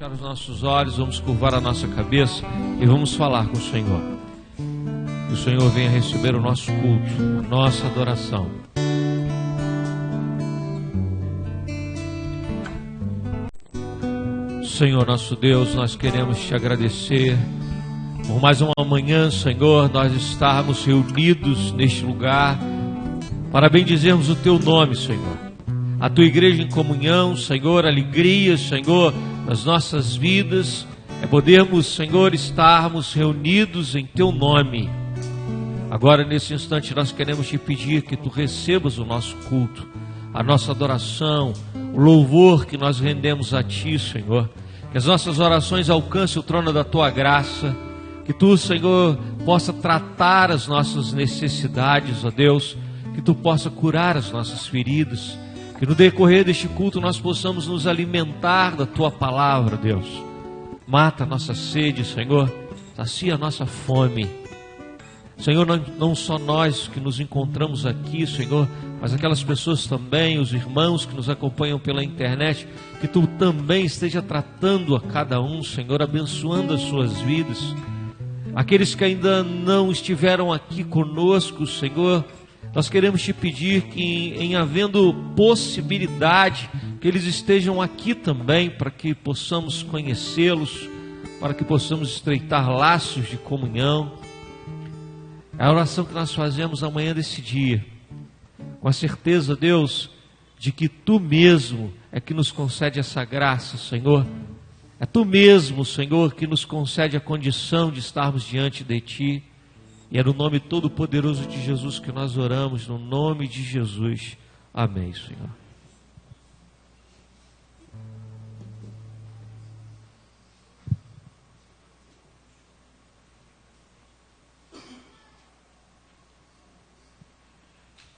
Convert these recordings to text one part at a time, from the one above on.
fechar os nossos olhos, vamos curvar a nossa cabeça e vamos falar com o Senhor. Que o Senhor venha receber o nosso culto, a nossa adoração. Senhor nosso Deus, nós queremos te agradecer por mais uma manhã, Senhor, nós estarmos reunidos neste lugar para bendizermos o teu nome, Senhor. A tua igreja em comunhão, Senhor, alegria, Senhor, nas nossas vidas, é podermos, Senhor, estarmos reunidos em teu nome. Agora, nesse instante, nós queremos te pedir que tu recebas o nosso culto, a nossa adoração, o louvor que nós rendemos a ti, Senhor. Que as nossas orações alcancem o trono da tua graça, que tu, Senhor, possa tratar as nossas necessidades, ó Deus, que tu possa curar as nossas feridas, que no decorrer deste culto nós possamos nos alimentar da tua palavra, Deus. Mata a nossa sede, Senhor, sacia a nossa fome. Senhor, não só nós que nos encontramos aqui, Senhor, mas aquelas pessoas também, os irmãos que nos acompanham pela internet, que tu também esteja tratando a cada um, Senhor, abençoando as suas vidas. Aqueles que ainda não estiveram aqui conosco, Senhor, nós queremos te pedir que, em havendo possibilidade, que eles estejam aqui também, para que possamos conhecê-los, para que possamos estreitar laços de comunhão. É a oração que nós fazemos amanhã desse dia, com a certeza, Deus, de que tu mesmo é que nos concede essa graça, Senhor. É tu mesmo, Senhor, que nos concede a condição de estarmos diante de ti. E é no nome todo-poderoso de Jesus que nós oramos, no nome de Jesus. Amém, Senhor.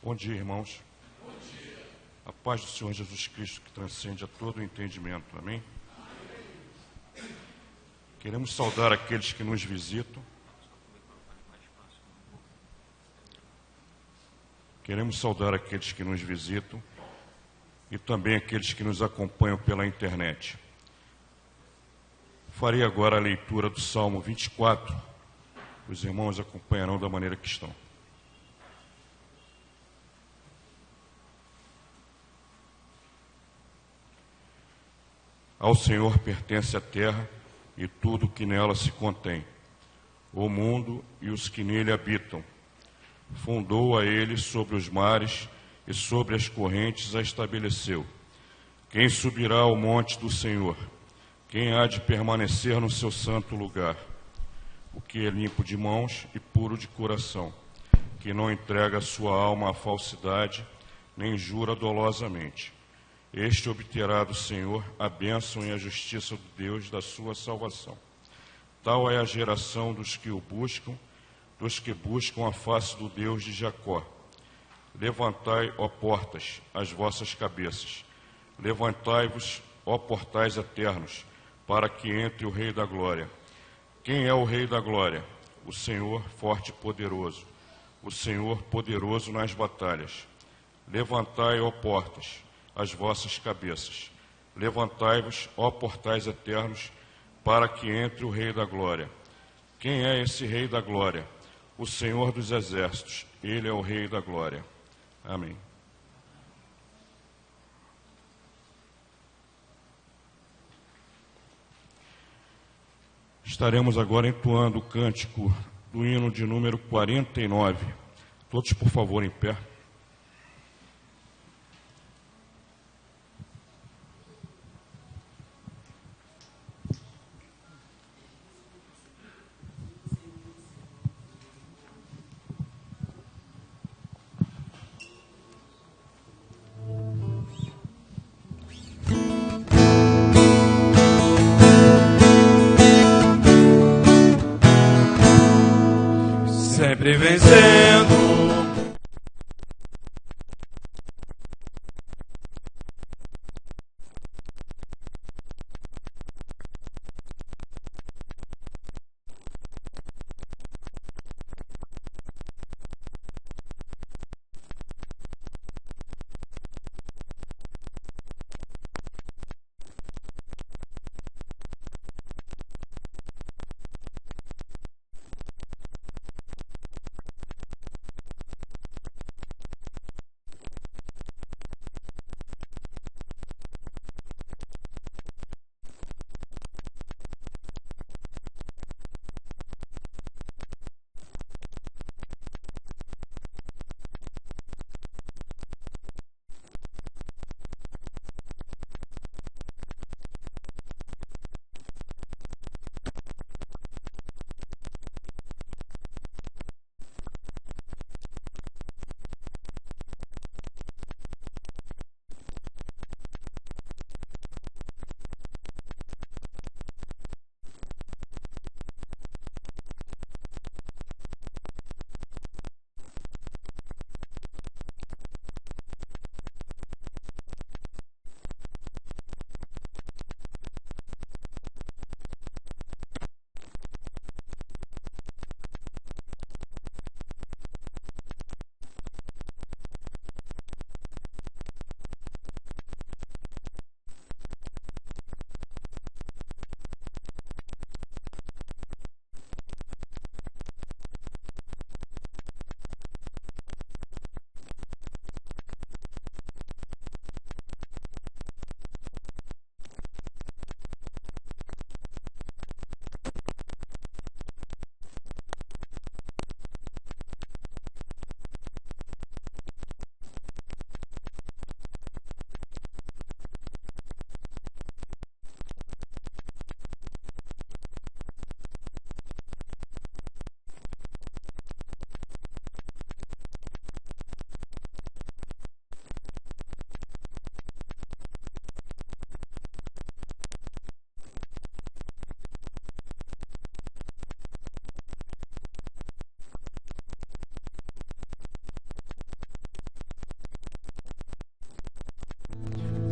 Bom dia, irmãos. Bom dia. A paz do Senhor Jesus Cristo, que transcende a todo o entendimento. Amém? Amém. Queremos saudar aqueles que nos visitam. Queremos saudar aqueles que nos visitam e também aqueles que nos acompanham pela internet. Farei agora a leitura do Salmo 24. Os irmãos acompanharão da maneira que estão. Ao Senhor pertence a terra e tudo que nela se contém, o mundo e os que nele habitam. Fundou a ele sobre os mares e sobre as correntes a estabeleceu. Quem subirá ao monte do Senhor? Quem há de permanecer no seu santo lugar? O que é limpo de mãos e puro de coração, que não entrega a sua alma à falsidade, nem jura dolosamente. Este obterá do Senhor a bênção e a justiça do Deus da sua salvação. Tal é a geração dos que o buscam, dos que buscam a face do Deus de Jacó. Levantai, ó portas, as vossas cabeças. Levantai-vos, ó portais eternos, para que entre o Rei da Glória. Quem é o Rei da Glória? O Senhor forte e poderoso, o Senhor poderoso nas batalhas. Levantai, ó portas, as vossas cabeças. Levantai-vos, ó portais eternos, para que entre o Rei da Glória. Quem é esse Rei da Glória? O Senhor dos Exércitos, Ele é o Rei da Glória. Amém. Estaremos agora entoando o cântico do hino de número 49. Todos, por favor, em pé. Sempre vencendo,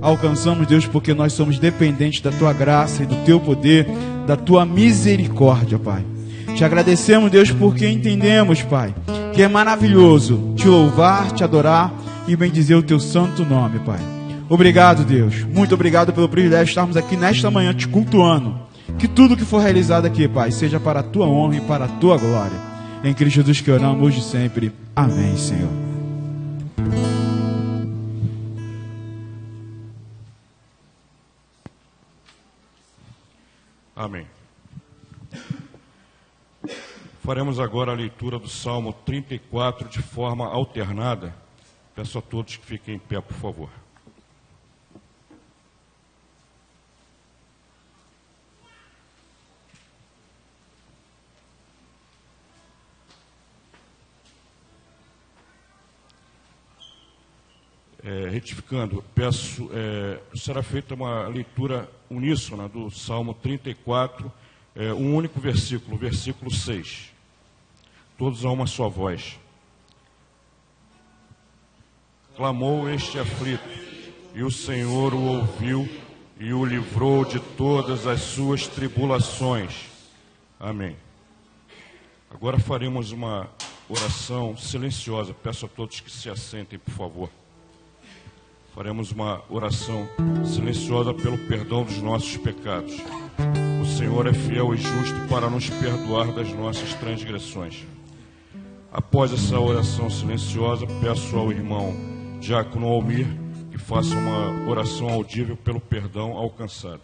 alcançamos, Deus, porque nós somos dependentes da Tua graça e do Teu poder, da Tua misericórdia, Pai. Te agradecemos, Deus, porque entendemos, Pai, que é maravilhoso Te louvar, Te adorar e bendizer o Teu santo nome, Pai. Obrigado, Deus. Muito obrigado pelo privilégio de estarmos aqui nesta manhã Te cultuando. Que tudo que for realizado aqui, Pai, seja para a Tua honra e para a Tua glória. Em Cristo Jesus que oramos hoje e sempre. Amém, Senhor. Amém. Faremos agora a leitura do Salmo 34 de forma alternada. Peço a todos que fiquem em pé, por favor. Retificando, peço, será feita uma leitura uníssona do Salmo 34, um único versículo, versículo 6. Todos a uma só voz. Clamou este aflito, e o Senhor o ouviu e o livrou de todas as suas tribulações. Amém. Agora faremos uma oração silenciosa. Peço a todos que se assentem, por favor. Faremos uma oração silenciosa pelo perdão dos nossos pecados. O Senhor é fiel e justo para nos perdoar das nossas transgressões. Após essa oração silenciosa, peço ao irmão Diácono Almir que faça uma oração audível pelo perdão alcançado.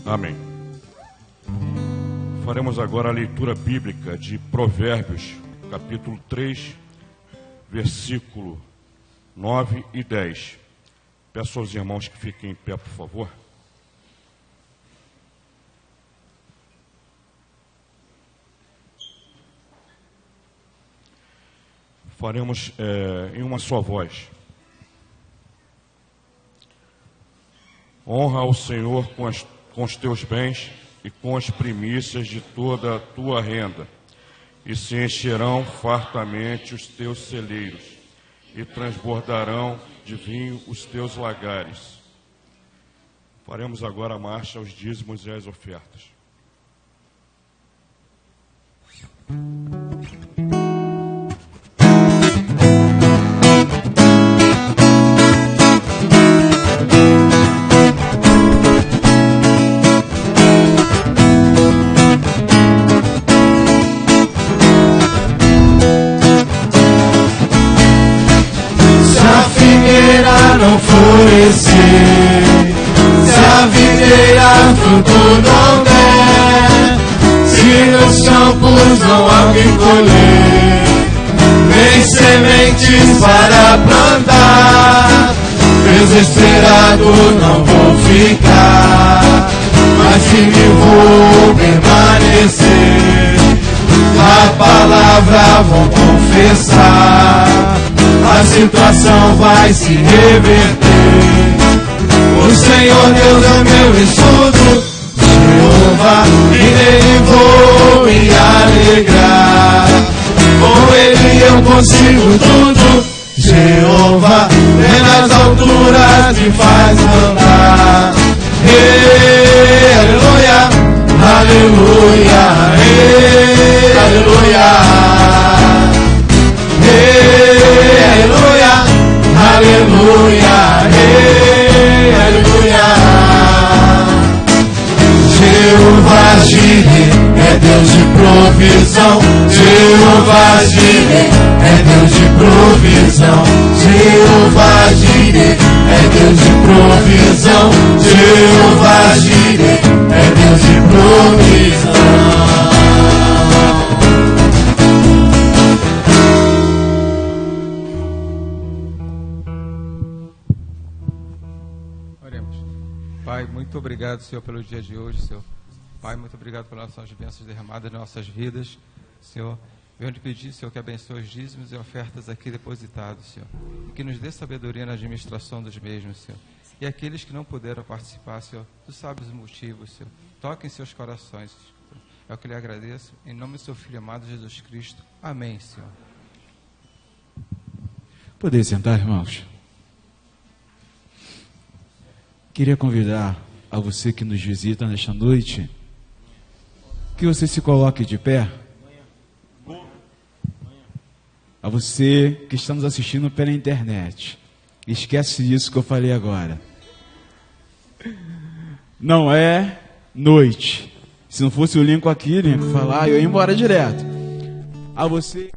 Amém. Faremos agora a leitura bíblica de Provérbios, capítulo 3, versículo 9 e 10. Peço aos irmãos que fiquem em pé, por favor. Faremos em uma só voz. Honra ao Senhor com os teus bens e com as primícias de toda a tua renda, e se encherão fartamente os teus celeiros, e transbordarão de vinho os teus lagares. Faremos agora a marcha aos dízimos e às ofertas. Não florescer, se a videira fruto não der, se nos campos não há o que colher, nem sementes para plantar, desesperado não vou ficar, mas firme vou permanecer, a palavra vou confessar. A situação vai se reverter. O Senhor Deus é meu escudo, Jeová, e nele vou me alegrar. Com ele eu consigo tudo, Jeová, vem nas alturas e faz andar. Aleluia, aleluia, aleluia, aleluia, aleluia, aleluia. Jeová Jireh é Deus de provisão, Jeová Jireh é Deus de provisão, Jeová Jireh é Deus de provisão, Jeová Jireh é Deus de provisão. Oremos. Pai, muito obrigado, Senhor, pelo dia de hoje, Senhor. Pai, muito obrigado pelas nossas bênçãos derramadas nas nossas vidas, Senhor. Venho te pedir, Senhor, que abençoe os dízimos e ofertas aqui depositados, Senhor. E que nos dê sabedoria na administração dos mesmos, Senhor. E aqueles que não puderam participar, Senhor, Tu sabes os motivos, Senhor. Toque em seus corações, Senhor. É o que lhe agradeço. Em nome do Seu Filho amado Jesus Cristo. Amém, Senhor. Poder sentar, irmãos. Queria convidar a você que nos visita nesta noite, que você se coloque de pé. A você que está nos assistindo pela internet, esquece disso que eu falei agora. Não é noite. Se não fosse o Lincoln aqui, Lincoln falar, eu ia embora direto. A você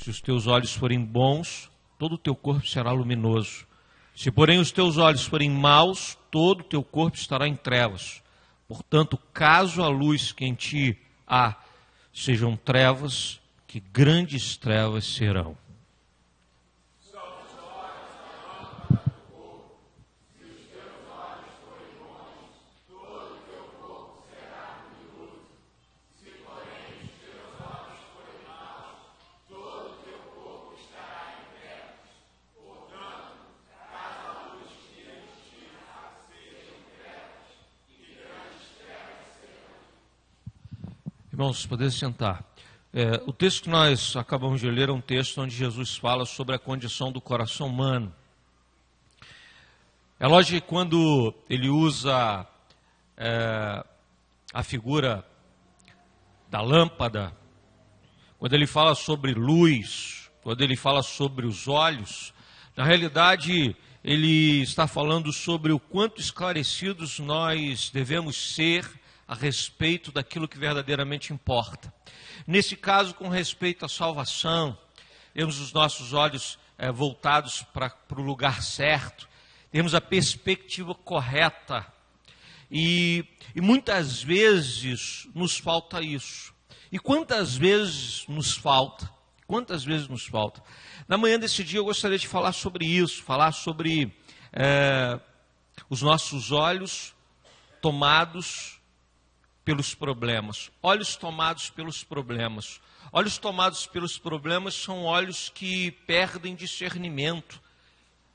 Se os teus olhos forem bons, todo o teu corpo será luminoso. Se, porém, os teus olhos forem maus, todo o teu corpo estará em trevas. Portanto, caso a luz que em ti há sejam trevas, que grandes trevas serão. Irmãos, poder sentar. O texto que nós acabamos de ler é um texto onde Jesus fala sobre a condição do coração humano. É lógico que quando ele usa a figura da lâmpada, quando ele fala sobre luz, quando ele fala sobre os olhos, na realidade ele está falando sobre o quanto esclarecidos nós devemos ser a respeito daquilo que verdadeiramente importa. Nesse caso, com respeito à salvação, temos os nossos olhos voltados para o lugar certo, temos a perspectiva correta, e muitas vezes nos falta isso. E quantas vezes nos falta? Quantas vezes nos falta? Na manhã desse dia eu gostaria de falar sobre isso, falar sobre os nossos olhos tomados pelos problemas, olhos tomados pelos problemas. Olhos tomados pelos problemas são olhos que perdem discernimento,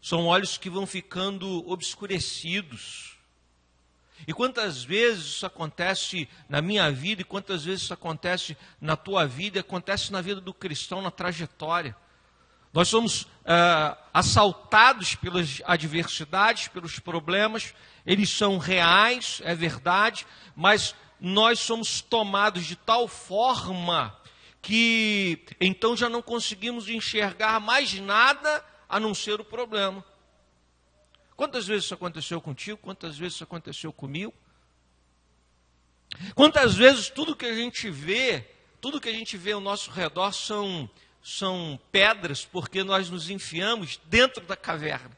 são olhos que vão ficando obscurecidos. E quantas vezes isso acontece na minha vida, e quantas vezes isso acontece na tua vida, acontece na vida do cristão, na trajetória. Nós somos assaltados pelas adversidades, pelos problemas, eles são reais, é verdade, mas nós somos tomados de tal forma que então já não conseguimos enxergar mais nada a não ser o problema. Quantas vezes isso aconteceu contigo? Quantas vezes isso aconteceu comigo? Quantas vezes tudo que a gente vê ao nosso redor são pedras, porque nós nos enfiamos dentro da caverna.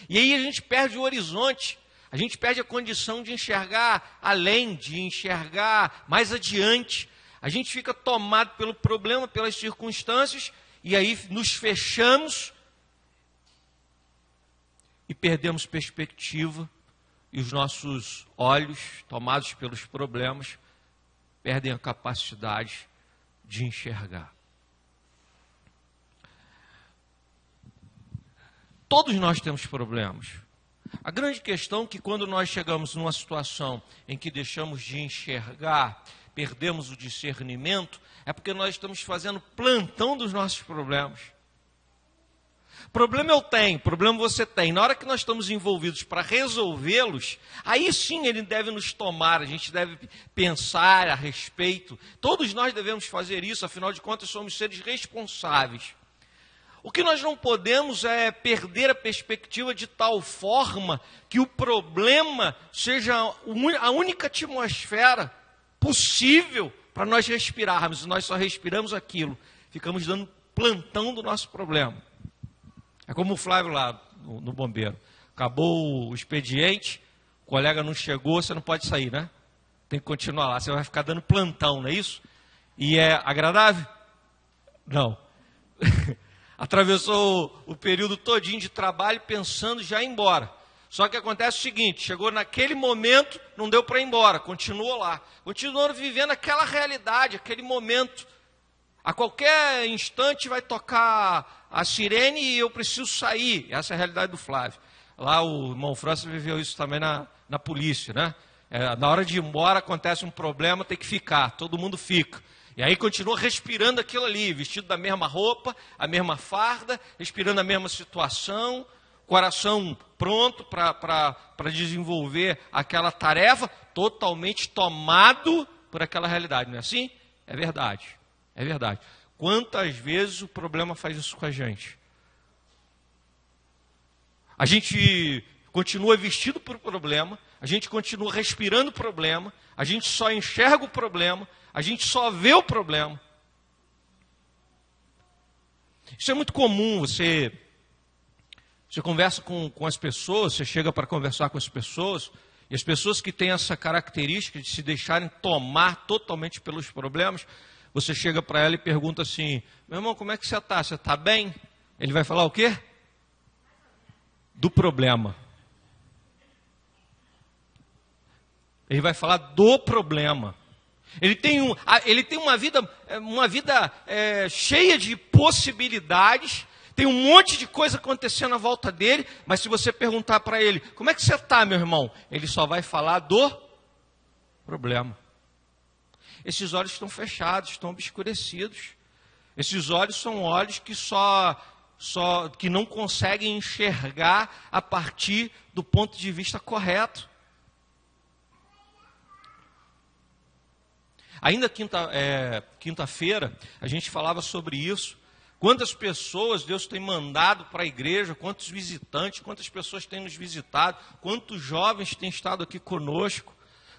E aí a gente perde o horizonte. A gente perde a condição de enxergar além, de enxergar mais adiante. A gente fica tomado pelo problema, pelas circunstâncias, e aí nos fechamos e perdemos perspectiva, e os nossos olhos, tomados pelos problemas, perdem a capacidade de enxergar. Todos nós temos problemas. A grande questão é que quando nós chegamos numa situação em que deixamos de enxergar, perdemos o discernimento, é porque nós estamos fazendo plantão dos nossos problemas. Problema eu tenho, problema você tem. Na hora que nós estamos envolvidos para resolvê-los, aí sim ele deve nos tomar, a gente deve pensar a respeito. Todos nós devemos fazer isso, afinal de contas somos seres responsáveis. O que nós não podemos é perder a perspectiva de tal forma que o problema seja a única atmosfera possível para nós respirarmos. Nós só respiramos aquilo, ficamos dando plantão do nosso problema. É como o Flávio lá no bombeiro. Acabou o expediente, o colega não chegou, você não pode sair, né? Tem que continuar lá, você vai ficar dando plantão, não é isso? E é agradável? Não. Atravessou o período todinho de trabalho pensando já ir embora. Só que acontece o seguinte, chegou naquele momento, não deu para ir embora, continuou lá. Continuou vivendo aquela realidade, aquele momento. A qualquer instante vai tocar a sirene e eu preciso sair. Essa é a realidade do Flávio. Lá o irmão França viveu isso também na polícia, né? Na hora de ir embora acontece um problema, tem que ficar, todo mundo fica. E aí continua respirando aquilo ali, vestido da mesma roupa, a mesma farda, respirando a mesma situação, coração pronto para desenvolver aquela tarefa, totalmente tomado por aquela realidade, não é assim? É verdade, é verdade. Quantas vezes o problema faz isso com a gente? A gente continua vestido por problema, a gente continua respirando o problema, a gente só enxerga o problema, a gente só vê o problema. Isso é muito comum, você conversa com as pessoas, você chega para conversar com as pessoas, e as pessoas que têm essa característica de se deixarem tomar totalmente pelos problemas, você chega para ela e pergunta assim, meu irmão, como é que você está? Você está bem? Ele vai falar o quê? Do problema. Ele vai falar do problema. Ele tem uma vida cheia de possibilidades, tem um monte de coisa acontecendo à volta dele, mas se você perguntar para ele, como é que você está, meu irmão? Ele só vai falar do problema. Esses olhos estão fechados, estão obscurecidos. Esses olhos são olhos que que não conseguem enxergar a partir do ponto de vista correto. Ainda quinta-feira, a gente falava sobre isso. Quantas pessoas Deus tem mandado para a igreja, quantos visitantes, quantas pessoas têm nos visitado, quantos jovens têm estado aqui conosco,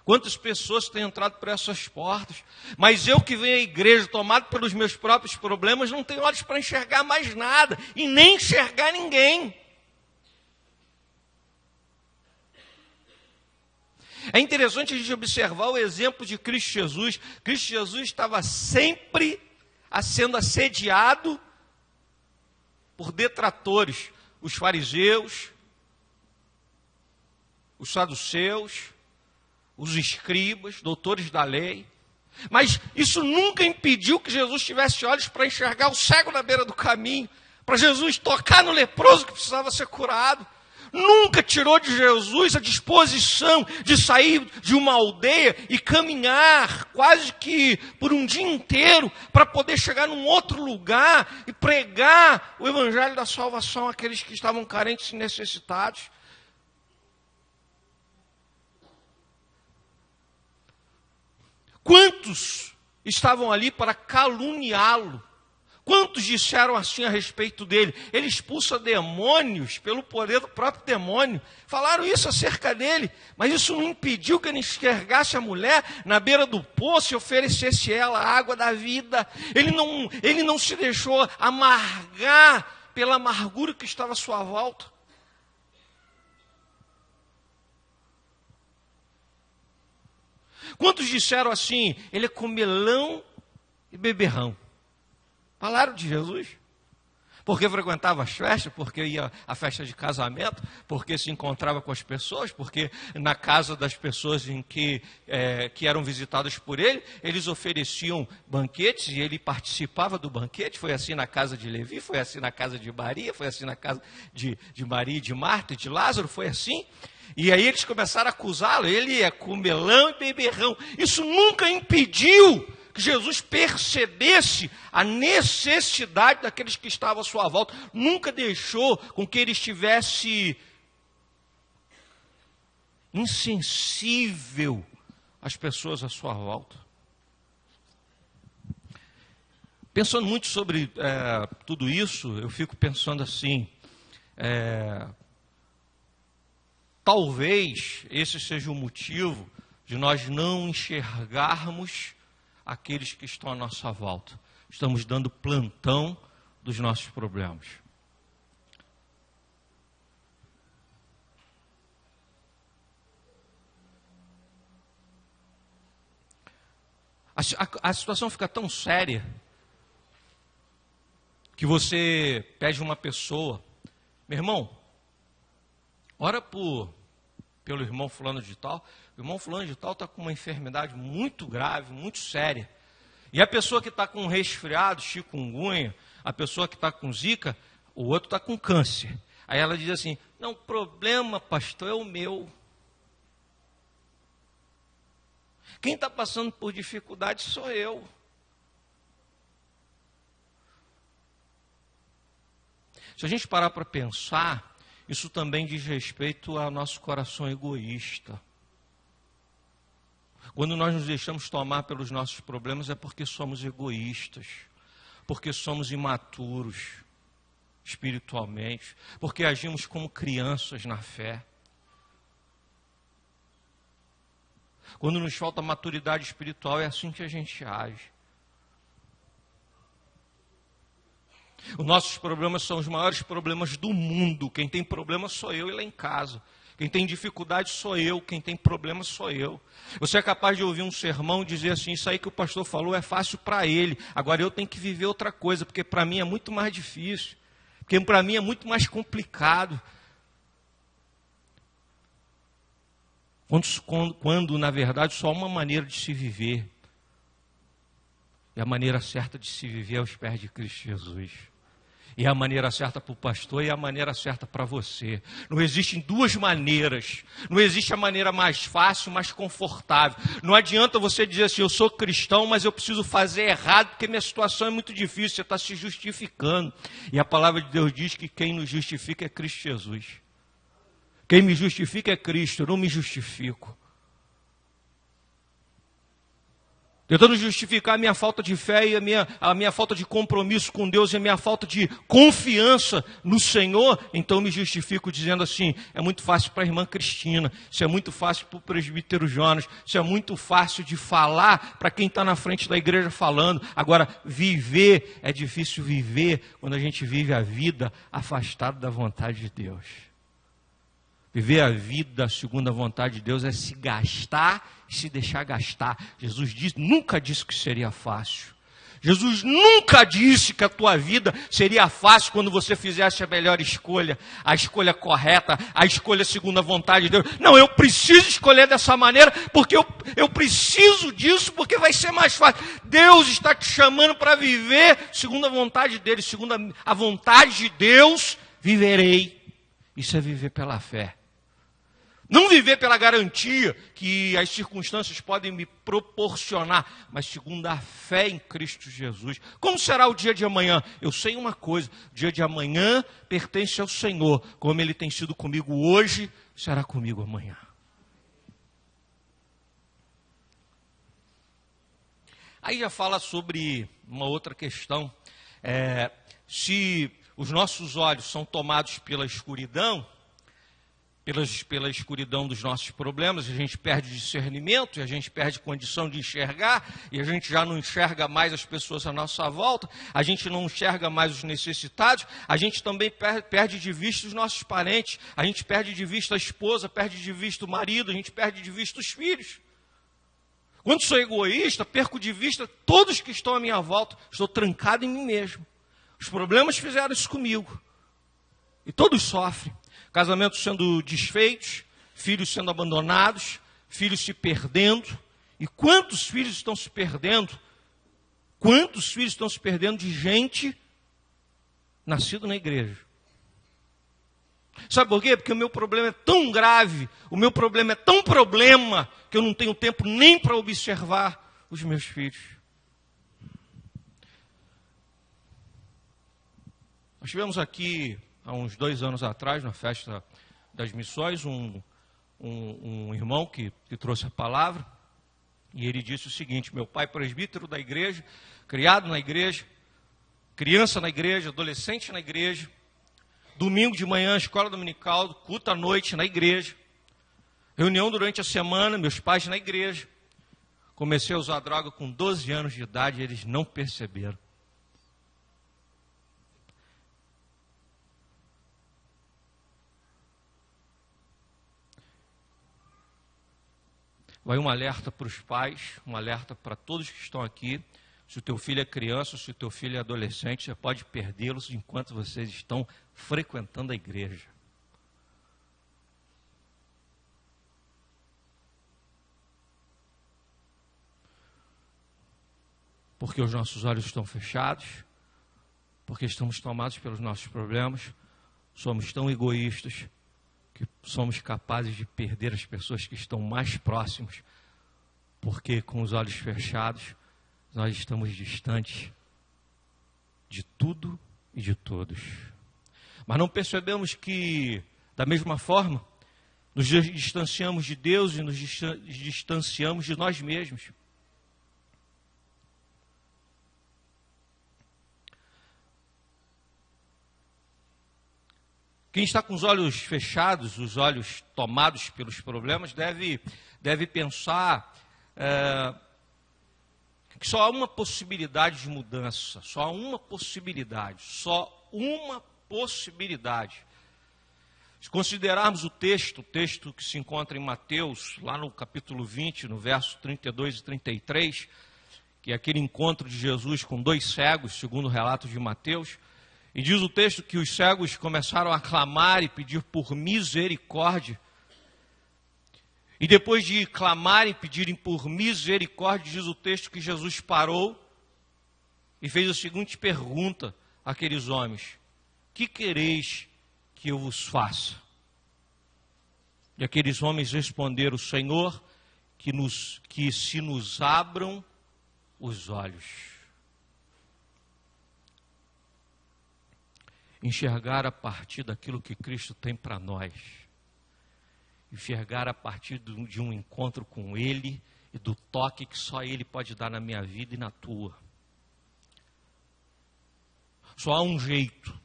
quantas pessoas têm entrado por essas portas. Mas eu que venho à igreja tomado pelos meus próprios problemas, não tenho olhos para enxergar mais nada e nem enxergar ninguém. É interessante a gente observar o exemplo de Cristo Jesus. Cristo Jesus estava sempre sendo assediado por detratores, os fariseus, os saduceus, os escribas, doutores da lei. Mas isso nunca impediu que Jesus tivesse olhos para enxergar o cego na beira do caminho, para Jesus tocar no leproso que precisava ser curado. Nunca tirou de Jesus a disposição de sair de uma aldeia e caminhar quase que por um dia inteiro para poder chegar num outro lugar e pregar o evangelho da salvação àqueles que estavam carentes e necessitados. Quantos estavam ali para caluniá-lo? Quantos disseram assim a respeito dele? Ele expulsa demônios pelo poder do próprio demônio. Falaram isso acerca dele, mas isso não impediu que ele enxergasse a mulher na beira do poço e oferecesse ela a água da vida. Ele não se deixou amargar pela amargura que estava à sua volta. Quantos disseram assim, ele é comelão e beberrão? Falaram de Jesus, porque frequentava as festas, porque ia à festa de casamento, porque se encontrava com as pessoas, porque na casa das pessoas que eram visitadas por ele, eles ofereciam banquetes e ele participava do banquete. Foi assim na casa de Levi, foi assim na casa de Maria, foi assim na casa de Maria e de Marta e de Lázaro, foi assim. E aí eles começaram a acusá-lo, ele é comelão e beberrão. Isso nunca impediu que Jesus percebesse a necessidade daqueles que estavam à sua volta. Nunca deixou com que ele estivesse insensível às pessoas à sua volta. Pensando muito sobre tudo isso, eu fico pensando assim, talvez esse seja o motivo de nós não enxergarmos aqueles que estão à nossa volta. Estamos dando plantão dos nossos problemas. A situação fica tão séria que você pede uma pessoa, meu irmão, ora pelo irmão fulano de tal. O irmão fulano de tal está com uma enfermidade muito grave, muito séria. E a pessoa que está com resfriado, chikungunya, a pessoa que está com zika, o outro está com câncer. Aí ela diz assim, não, o problema, pastor, é o meu. Quem está passando por dificuldade sou eu. Se a gente parar para pensar, isso também diz respeito ao nosso coração egoísta. Quando nós nos deixamos tomar pelos nossos problemas é porque somos egoístas, porque somos imaturos espiritualmente, porque agimos como crianças na fé. Quando nos falta maturidade espiritual, é assim que a gente age. Os nossos problemas são os maiores problemas do mundo. Quem tem problema sou eu e lá em casa. Quem tem dificuldade sou eu, quem tem problema sou eu. Você é capaz de ouvir um sermão e dizer assim, isso aí que o pastor falou é fácil para ele, agora eu tenho que viver outra coisa, porque para mim é muito mais difícil, porque para mim é muito mais complicado. Quando, na verdade, só há uma maneira de se viver. E a maneira certa de se viver é aos pés de Cristo Jesus. E a maneira certa para o pastor e a maneira certa para você. Não existem duas maneiras. Não existe a maneira mais fácil, mais confortável. Não adianta você dizer assim, eu sou cristão, mas eu preciso fazer errado porque minha situação é muito difícil. Você está se justificando. E a palavra de Deus diz que quem nos justifica é Cristo Jesus. Quem me justifica é Cristo, eu não me justifico. Tentando justificar a minha falta de fé e a minha falta de compromisso com Deus e a minha falta de confiança no Senhor, então me justifico dizendo assim, é muito fácil para a irmã Cristina, isso é muito fácil para o presbítero Jonas, isso é muito fácil de falar para quem está na frente da igreja falando. Agora, viver, é difícil viver quando a gente vive a vida afastado da vontade de Deus. Viver a vida segundo a vontade de Deus é se gastar e se deixar gastar. Jesus nunca disse que seria fácil. Jesus nunca disse que a tua vida seria fácil quando você fizesse a melhor escolha, a escolha correta, a escolha segundo a vontade de Deus. Não, eu preciso escolher dessa maneira porque eu preciso disso porque vai ser mais fácil. Deus está te chamando para viver segundo a vontade dele, segundo a vontade de Deus, viverei. Isso é viver pela fé. Não viver pela garantia que as circunstâncias podem me proporcionar, mas segundo a fé em Cristo Jesus. Como será o dia de amanhã? Eu sei uma coisa, o dia de amanhã pertence ao Senhor. Como Ele tem sido comigo hoje, será comigo amanhã. Aí já fala sobre uma outra questão. Se os nossos olhos são tomados pela escuridão, pela escuridão dos nossos problemas, a gente perde discernimento, e a gente perde condição de enxergar, e a gente já não enxerga mais as pessoas à nossa volta, a gente não enxerga mais os necessitados, a gente também perde de vista os nossos parentes, a gente perde de vista a esposa, perde de vista o marido, a gente perde de vista os filhos. Quando sou egoísta, perco de vista todos que estão à minha volta, estou trancado em mim mesmo. Os problemas fizeram isso comigo, e todos sofrem. Casamentos sendo desfeitos, filhos sendo abandonados, filhos se perdendo. E quantos filhos estão se perdendo? Quantos filhos estão se perdendo de gente nascido na igreja? Sabe por quê? Porque o meu problema é tão grave, o meu problema é tão problema, que eu não tenho tempo nem para observar os meus filhos. Nós tivemos aqui há uns 2 anos atrás, na festa das missões, um irmão que trouxe a palavra, e ele disse o seguinte: meu pai presbítero da igreja, criado na igreja, criança na igreja, adolescente na igreja, domingo de manhã, escola dominical, culto à noite na igreja, reunião durante a semana, meus pais na igreja. Comecei a usar droga com 12 anos de idade e eles não perceberam. Vai um alerta para os pais, um alerta para todos que estão aqui. Se o teu filho é criança, se o teu filho é adolescente, você pode perdê-los enquanto vocês estão frequentando a igreja. Porque os nossos olhos estão fechados, porque estamos tomados pelos nossos problemas, somos tão egoístas, que somos capazes de perder as pessoas que estão mais próximas, porque com os olhos fechados, nós estamos distantes de tudo e de todos. Mas não percebemos que, da mesma forma, nos distanciamos de Deus e nos distanciamos de nós mesmos. Quem está com os olhos fechados, os olhos tomados pelos problemas, deve pensar que só há uma possibilidade de mudança, só há uma possibilidade, Se considerarmos o texto que se encontra em Mateus, lá no capítulo 20, no verso 32 e 33, que é aquele encontro de Jesus com 2 cegos, segundo o relato de Mateus, e diz o texto que os cegos começaram a clamar e pedir por misericórdia. E depois de clamarem e pedirem por misericórdia, diz o texto que Jesus parou e fez a seguinte pergunta àqueles homens: que quereis que eu vos faça? E aqueles homens responderam: Senhor, que se nos abram os olhos. Enxergar a partir daquilo que Cristo tem para nós. Enxergar a partir de um encontro com Ele e do toque que só Ele pode dar na minha vida e na tua. Só há um jeito.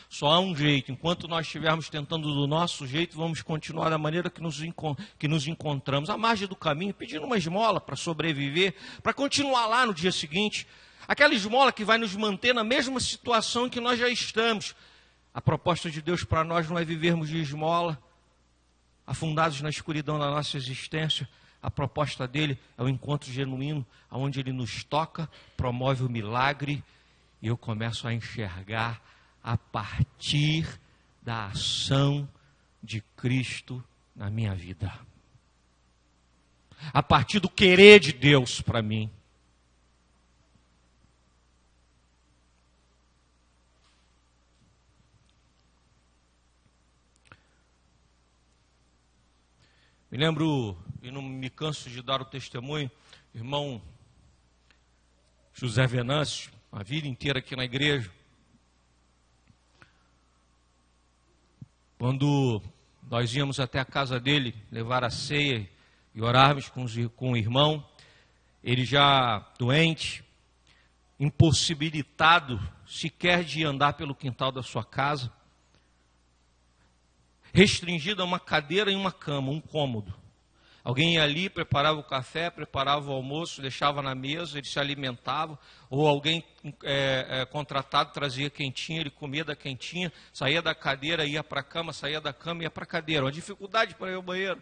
Só há um jeito. Enquanto nós estivermos tentando do nosso jeito, vamos continuar da maneira que nos encontramos, à margem do caminho, pedindo uma esmola para sobreviver, para continuar lá no dia seguinte. Aquela esmola que vai nos manter na mesma situação em que nós já estamos. A proposta de Deus para nós não é vivermos de esmola, afundados na escuridão da nossa existência. A proposta dele é o encontro genuíno, onde ele nos toca, promove o milagre, e eu começo a enxergar a partir da ação de Cristo na minha vida. A partir do querer de Deus para mim. Me lembro, e não me canso de dar o testemunho, irmão José Venâncio, a vida inteira aqui na igreja. Quando nós íamos até a casa dele levar a ceia e orarmos com o irmão, ele já doente, impossibilitado sequer de andar pelo quintal da sua casa, restringido a uma cadeira e uma cama, um cômodo. Alguém ia ali, preparava o café, preparava o almoço, deixava na mesa, ele se alimentava, ou alguém contratado trazia quentinha, ele comia da quentinha, saía da cadeira, ia para a cama, saía da cama, ia para a cadeira. Uma dificuldade para ir ao banheiro.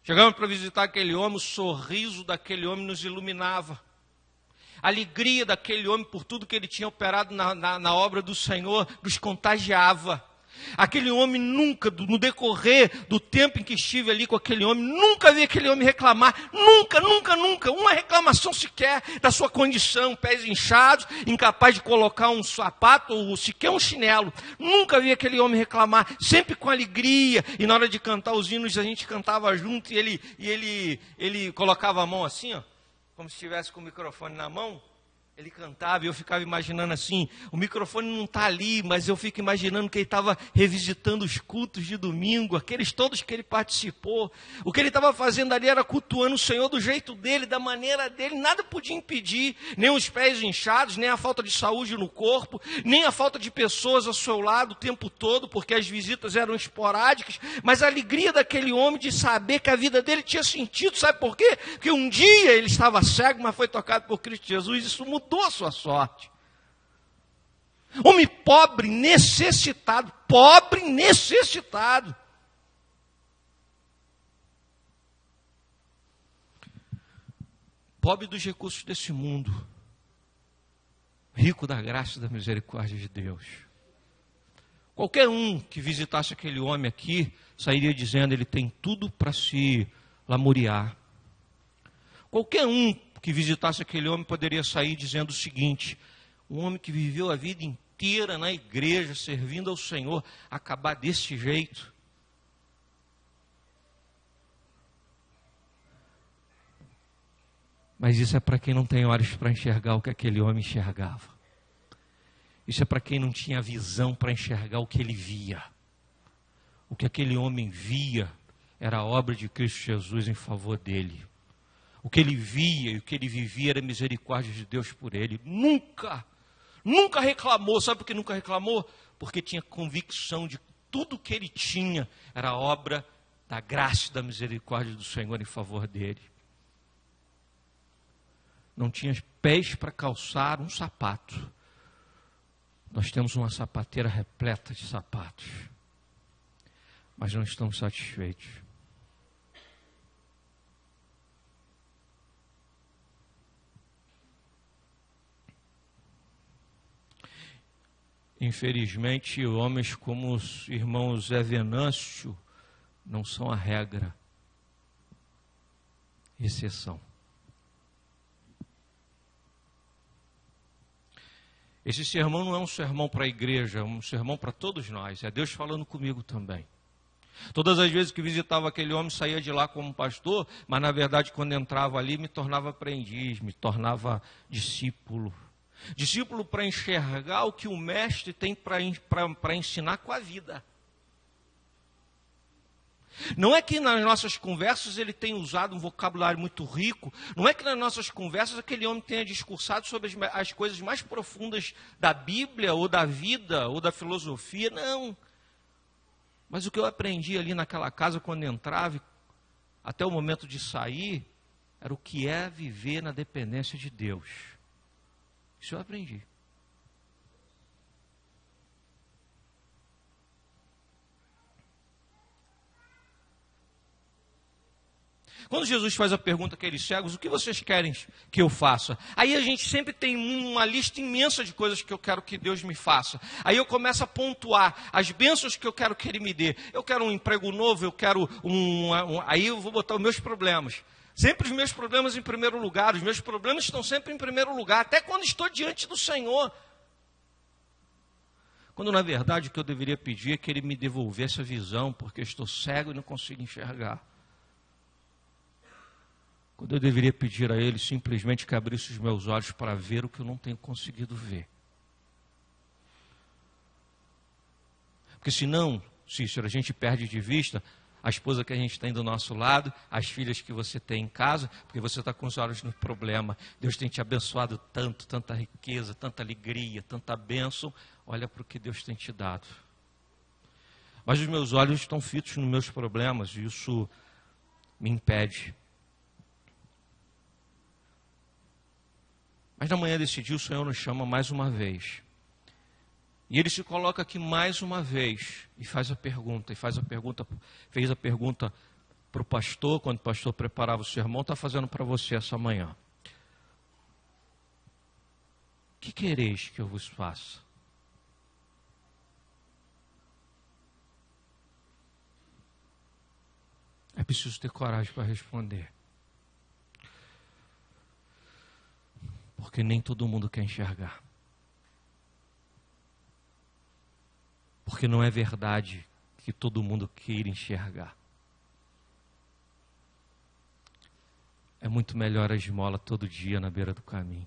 Chegamos para visitar aquele homem, o sorriso daquele homem nos iluminava. A alegria daquele homem por tudo que ele tinha operado na obra do Senhor nos contagiava. Aquele homem nunca, no decorrer do tempo em que estive ali com aquele homem, nunca vi aquele homem reclamar, nunca, uma reclamação sequer da sua condição, pés inchados, incapaz de colocar um sapato ou sequer um chinelo. Nunca vi aquele homem reclamar, sempre com alegria, e na hora de cantar os hinos a gente cantava junto e ele colocava a mão assim, ó, como se estivesse com o microfone na mão. Ele cantava e eu ficava imaginando assim, o microfone não está ali, mas eu fico imaginando que ele estava revisitando os cultos de domingo, aqueles todos que ele participou. O que ele estava fazendo ali era cultuando o Senhor do jeito dele, da maneira dele, nada podia impedir, nem os pés inchados, nem a falta de saúde no corpo, nem a falta de pessoas ao seu lado o tempo todo, porque as visitas eram esporádicas, mas a alegria daquele homem de saber que a vida dele tinha sentido, sabe por quê? Porque um dia ele estava cego, mas foi tocado por Cristo Jesus, isso mudou a sua sorte. Homem pobre, necessitado. Pobre dos recursos desse mundo, rico da graça e da misericórdia de Deus. Qualquer um que visitasse aquele homem aqui, sairia dizendo, ele tem tudo para se lamuriar. Qualquer um que visitasse aquele homem poderia sair dizendo o seguinte: um homem que viveu a vida inteira na igreja, servindo ao Senhor, acabar desse jeito. Mas isso é para quem não tem olhos para enxergar o que aquele homem enxergava. Isso é para quem não tinha visão para enxergar o que ele via. O que aquele homem via era a obra de Cristo Jesus em favor dele. O que ele via e o que ele vivia era a misericórdia de Deus por ele. Nunca reclamou. Sabe por que nunca reclamou? Porque tinha convicção de que tudo que ele tinha era a obra da graça e da misericórdia do Senhor em favor dele. não tinha pés para calçar um sapato. Nós temos uma sapateira repleta de sapatos, mas não estamos satisfeitos. Infelizmente, homens como os irmãos Zé Venâncio não são a regra, exceção. Esse sermão não é um sermão para a igreja, é um sermão para todos nós. É Deus falando comigo também. Todas as vezes que visitava aquele homem, saía de lá como pastor, mas na verdade quando entrava ali me tornava aprendiz, me tornava discípulo. Discípulo para enxergar o que o mestre tem para ensinar com a vida. Não é que nas nossas conversas ele tenha usado um vocabulário muito rico, não é que nas nossas conversas aquele homem tenha discursado sobre as coisas mais profundas da Bíblia, ou da vida, ou da filosofia, não. Mas o que eu aprendi ali naquela casa quando entrava, até o momento de sair, era o que é viver na dependência de Deus. Isso eu aprendi. Quando Jesus faz a pergunta àqueles cegos, o que vocês querem que eu faça? Aí a gente sempre tem uma lista imensa de coisas que eu quero que Deus me faça. Aí eu começo a pontuar as bênçãos que eu quero que Ele me dê. Eu quero um emprego novo, eu quero aí eu vou botar os meus problemas. Sempre os meus problemas em primeiro lugar. Os meus problemas estão sempre em primeiro lugar, até quando estou diante do Senhor. Quando na verdade o que eu deveria pedir é que Ele me devolvesse a visão, porque eu estou cego e não consigo enxergar. Quando eu deveria pedir a Ele simplesmente que abrisse os meus olhos para ver o que eu não tenho conseguido ver. Porque senão, Cícero, a gente perde de vista a esposa que a gente tem do nosso lado, as filhas que você tem em casa, porque você está com os olhos no problema. Deus tem te abençoado tanto, tanta riqueza, tanta alegria, tanta bênção. Olha para o que Deus tem te dado. Mas os meus olhos estão fitos nos meus problemas e isso me impede. Mas na manhã desse dia o Senhor nos chama mais uma vez. E Ele se coloca aqui mais uma vez e fez a pergunta para o pastor, quando o pastor preparava o sermão, está fazendo para você essa manhã. Que quereis que eu vos faça? É preciso ter coragem para responder. Porque nem todo mundo quer enxergar. Porque não é verdade que todo mundo queira enxergar. É muito melhor a esmola todo dia na beira do caminho.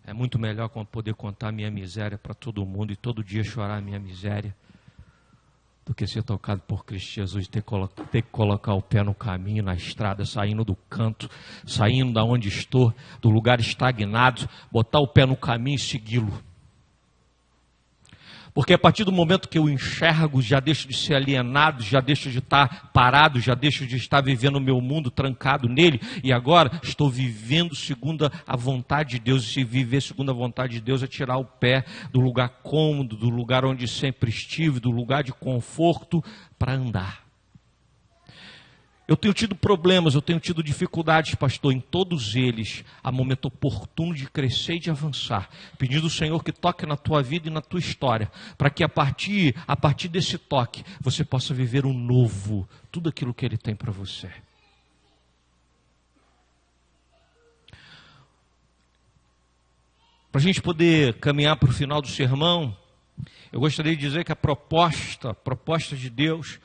É muito melhor poder contar a minha miséria para todo mundo e todo dia chorar a minha miséria do que ser tocado por Cristo Jesus, ter que colocar o pé no caminho, na estrada, saindo do canto, saindo da onde estou, do lugar estagnado, botar o pé no caminho e segui-lo. Porque a partir do momento que eu enxergo, já deixo de ser alienado, já deixo de estar parado, já deixo de estar vivendo o meu mundo trancado nele, e agora estou vivendo segundo a vontade de Deus. E se viver segundo a vontade de Deus é tirar o pé do lugar cômodo, do lugar onde sempre estive, do lugar de conforto, para andar. Eu tenho tido problemas, eu tenho tido dificuldades, pastor, em todos eles. Há momento oportuno de crescer e de avançar. Pedindo ao Senhor que toque na tua vida e na tua história, para que a partir desse toque, você possa viver um novo, tudo aquilo que Ele tem para você. Para a gente poder caminhar para o final do sermão, eu gostaria de dizer que a proposta de Deus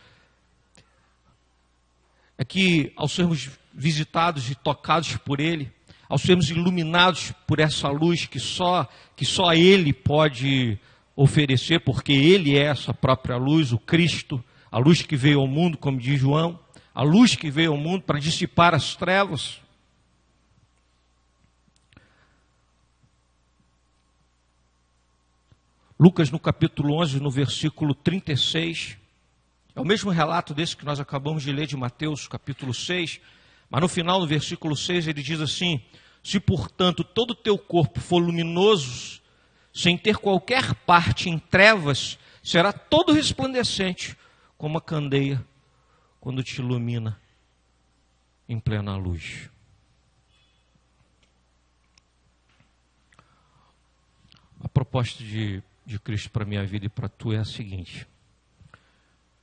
é que, ao sermos visitados e tocados por Ele, ao sermos iluminados por essa luz que só Ele pode oferecer, porque Ele é essa própria luz, o Cristo, a luz que veio ao mundo, como diz João, a luz que veio ao mundo para dissipar as trevas. Lucas, no capítulo 11, no versículo 36, é o mesmo relato desse que nós acabamos de ler de Mateus, capítulo 6, mas no final, no versículo 6, ele diz assim: se, portanto, todo o teu corpo for luminoso, sem ter qualquer parte em trevas, será todo resplandecente, como a candeia, quando te ilumina em plena luz. A proposta de Cristo para a minha vida e para a tua é a seguinte: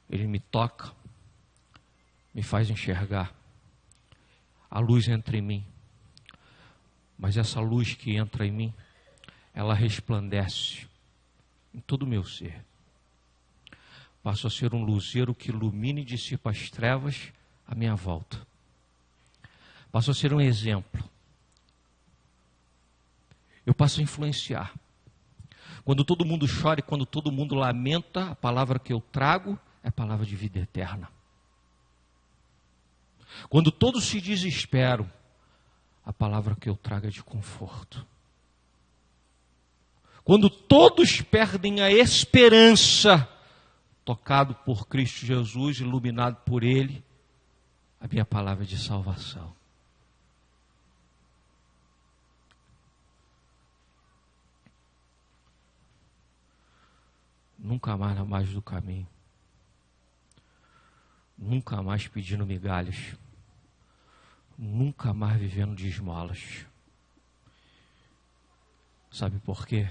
Ele me toca, me faz enxergar, a luz entra em mim, mas essa luz que entra em mim, ela resplandece em todo o meu ser. Passo a ser um luzeiro que ilumina e dissipa as trevas à minha volta. Passo a ser um exemplo. Eu passo a influenciar. Quando todo mundo chora e quando todo mundo lamenta, a palavra que eu trago é a palavra de vida eterna. Quando todos se desesperam, a palavra que eu trago é de conforto. Quando todos perdem a esperança, tocado por Cristo Jesus, iluminado por Ele, a minha palavra é de salvação. Nunca mais na margem do caminho. Nunca mais pedindo migalhas. Nunca mais vivendo de esmolas. Sabe por quê?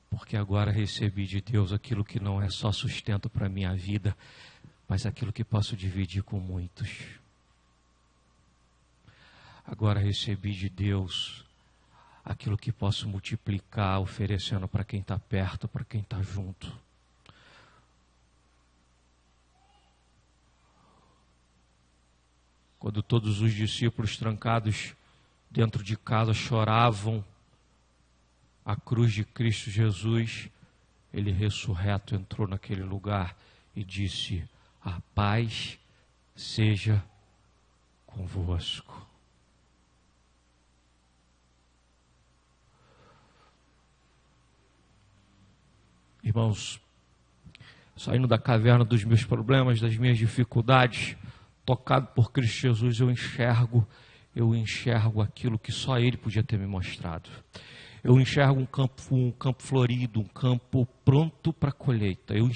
Porque agora recebi de Deus aquilo que não é só sustento para a minha vida, mas aquilo que posso dividir com muitos. Agora recebi de Deus aquilo que posso multiplicar, oferecendo para quem está perto, para quem está junto. Quando todos os discípulos trancados dentro de casa choravam a cruz de Cristo Jesus, Ele ressurreto entrou naquele lugar e disse: a paz seja convosco. Irmãos, saindo da caverna dos meus problemas, das minhas dificuldades, tocado por Cristo Jesus, eu enxergo aquilo que só Ele podia ter me mostrado. Eu enxergo um campo florido, um campo pronto para colheita. Eu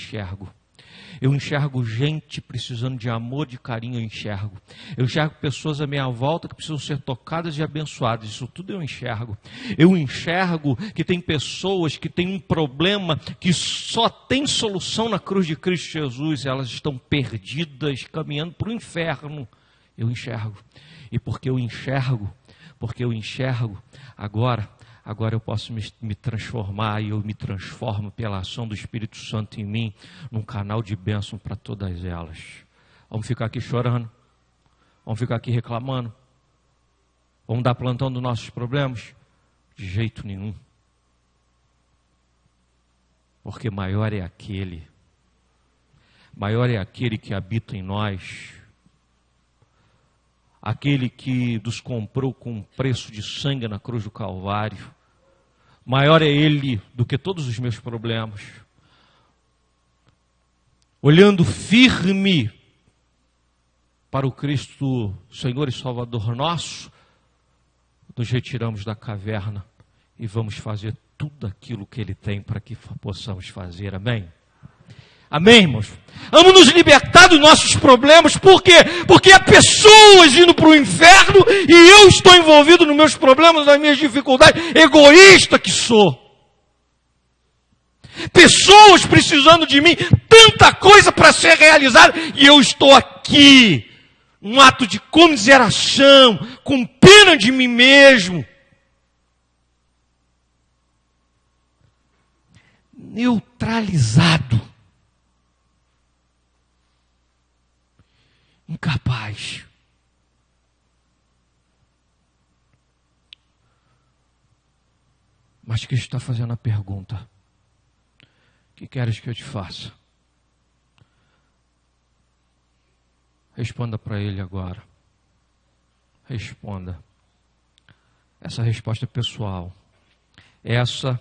enxergo gente precisando de amor, de carinho. Eu enxergo pessoas à minha volta que precisam ser tocadas e abençoadas. Isso tudo eu enxergo. Eu enxergo que tem pessoas que têm um problema que só tem solução na cruz de Cristo Jesus. Elas estão perdidas, caminhando para o inferno. Eu enxergo. E porque eu enxergo, agora eu posso me transformar, e eu me transformo pela ação do Espírito Santo em mim, num canal de bênção para todas elas. Vamos ficar aqui chorando? Vamos ficar aqui reclamando? Vamos dar plantão dos nossos problemas? De jeito nenhum. Porque maior é aquele que habita em nós, aquele que nos comprou com um preço de sangue na cruz do Calvário. Maior é Ele do que todos os meus problemas. Olhando firme para o Cristo, Senhor e Salvador nosso, nos retiramos da caverna e vamos fazer tudo aquilo que Ele tem para que possamos fazer. Amém? Amém, irmãos? Vamos nos libertar dos nossos problemas. Por quê? Porque há pessoas indo para o inferno e eu estou envolvido nos meus problemas, nas minhas dificuldades, egoísta que sou. Pessoas precisando de mim, tanta coisa para ser realizada, e eu estou aqui, um ato de comiseração, com pena de mim mesmo. Neutralizado. Incapaz. Mas Cristo está fazendo a pergunta: o que queres que eu te faça? Responda para Ele agora. Responda. Essa resposta é pessoal. Essa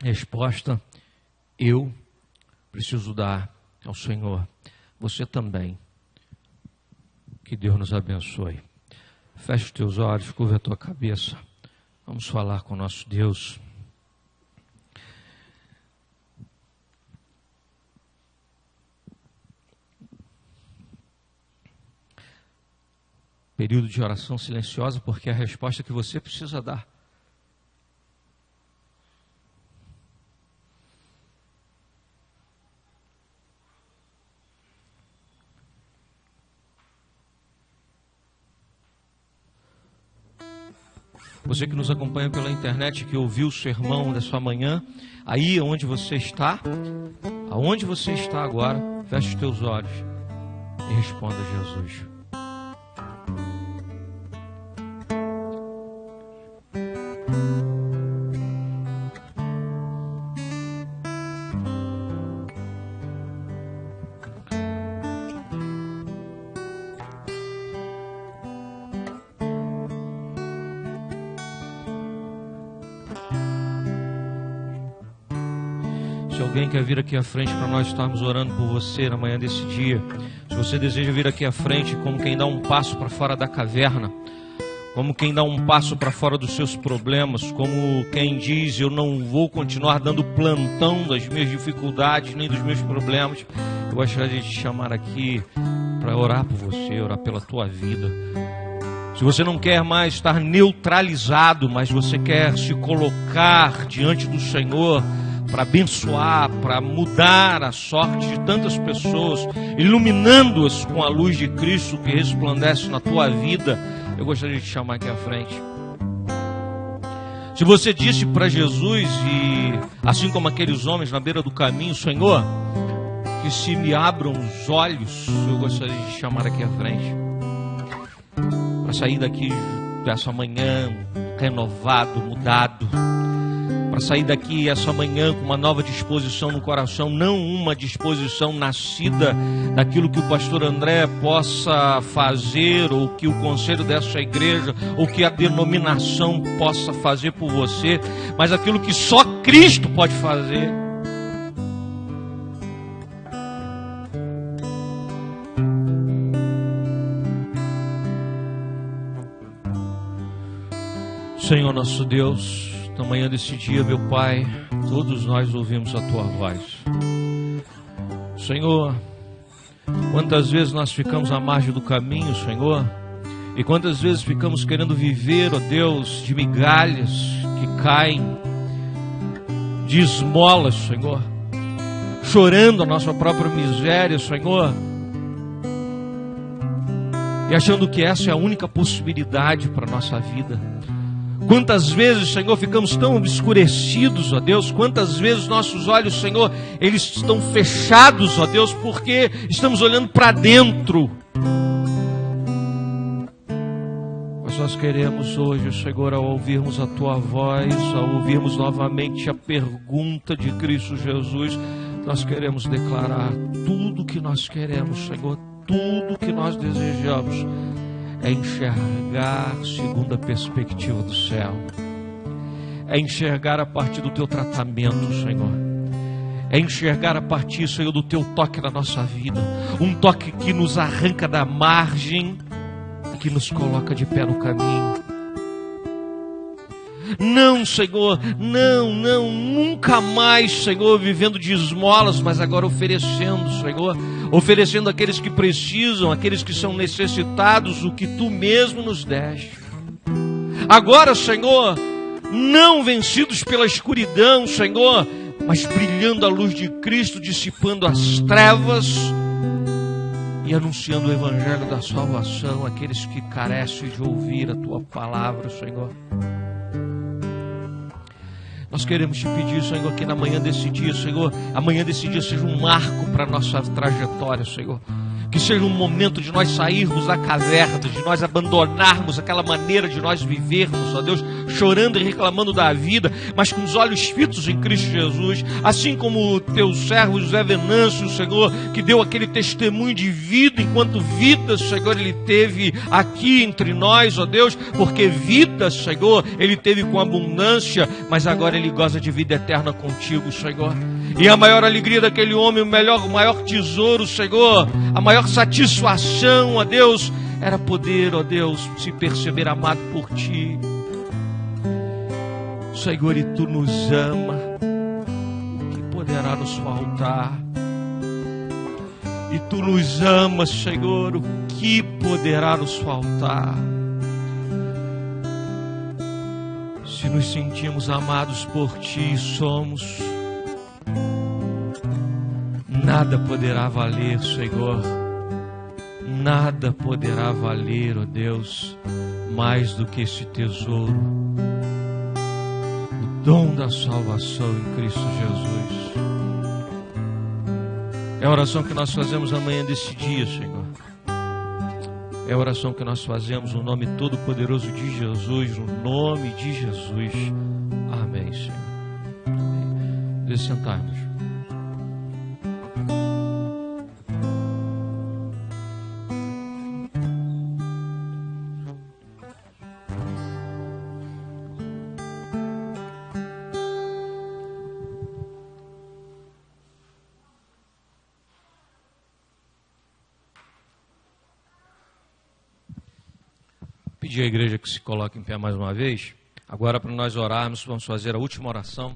Resposta: eu preciso dar ao Senhor. Você também. Que Deus nos abençoe. Feche os teus olhos, curva a tua cabeça. Vamos falar com o nosso Deus. Período de oração silenciosa, porque é a resposta que você precisa dar. Você que nos acompanha pela internet, que ouviu o sermão dessa manhã, aí onde você está, aonde você está agora, feche os teus olhos e responda a Jesus. Se alguém quer vir aqui à frente para nós estarmos orando por você na manhã desse dia, se você deseja vir aqui à frente como quem dá um passo para fora da caverna, como quem dá um passo para fora dos seus problemas, como quem diz: eu não vou continuar dando plantão das minhas dificuldades nem dos meus problemas, eu gostaria de te chamar aqui para orar por você, orar pela tua vida. Se você não quer mais estar neutralizado, mas você quer se colocar diante do Senhor para abençoar, para mudar a sorte de tantas pessoas, iluminando-as com a luz de Cristo que resplandece na tua vida, eu gostaria de te chamar aqui à frente. Se você disse para Jesus, e assim como aqueles homens na beira do caminho: Senhor, que se me abram os olhos, eu gostaria de te chamar aqui à frente, para sair daqui dessa manhã renovado, mudado, para sair daqui essa manhã com uma nova disposição no coração, não uma disposição nascida daquilo que o pastor André possa fazer, ou que o conselho dessa igreja, ou que a denominação possa fazer por você, mas aquilo que só Cristo pode fazer. Senhor nosso Deus, na manhã desse dia, meu Pai, todos nós ouvimos a Tua voz. Senhor, quantas vezes nós ficamos à margem do caminho, Senhor, e quantas vezes ficamos querendo viver, ó Deus, de migalhas que caem, de esmolas, Senhor, chorando a nossa própria miséria, Senhor, e achando que essa é a única possibilidade para a nossa vida. Quantas vezes, Senhor, ficamos tão obscurecidos, ó Deus, quantas vezes nossos olhos, Senhor, eles estão fechados, ó Deus, porque estamos olhando para dentro. Mas nós queremos hoje, Senhor, ao ouvirmos a Tua voz, ao ouvirmos novamente a pergunta de Cristo Jesus, nós queremos declarar tudo que nós queremos, Senhor, tudo que nós desejamos é enxergar segundo a perspectiva do céu, é enxergar a partir do Teu tratamento, Senhor, é enxergar a partir, Senhor, do Teu toque na nossa vida, um toque que nos arranca da margem e que nos coloca de pé no caminho. Não, Senhor, não, nunca mais, Senhor, vivendo de esmolas, mas agora oferecendo, Senhor, oferecendo àqueles que precisam, àqueles que são necessitados, o que Tu mesmo nos deste. Agora, Senhor, não vencidos pela escuridão, Senhor, mas brilhando a luz de Cristo, dissipando as trevas e anunciando o Evangelho da salvação àqueles que carecem de ouvir a Tua palavra, Senhor. Nós queremos Te pedir, Senhor, que na manhã desse dia, Senhor, amanhã desse dia seja um marco para a nossa trajetória, Senhor. Que seja um momento de nós sairmos da caverna, de nós abandonarmos aquela maneira de nós vivermos, ó Deus, chorando e reclamando da vida, mas com os olhos fitos em Cristo Jesus, assim como o teu servo José Venâncio, Senhor, que deu aquele testemunho de vida, enquanto vida, Senhor, ele teve aqui entre nós, ó Deus, porque vida, Senhor, ele teve com abundância, mas agora ele goza de vida eterna contigo, Senhor. E a maior alegria daquele homem, o maior tesouro, Senhor, a maior satisfação, ó Deus, era poder, ó Deus, se perceber amado por Ti. Senhor, e Tu nos ama, o que poderá nos faltar? E Tu nos amas, Senhor, o que poderá nos faltar? Se nos sentimos amados por Ti, somos, nada poderá valer, Senhor, nada poderá valer, ó Deus, mais do que esse tesouro, o dom da salvação em Cristo Jesus. É a oração que nós fazemos amanhã desse dia, Senhor. É a oração que nós fazemos no nome todo-poderoso de Jesus, no nome de Jesus. Amém, Senhor. Amém. Deixa sentarmos. Pedir à igreja que se coloque em pé mais uma vez. Agora, para nós orarmos, vamos fazer a última oração.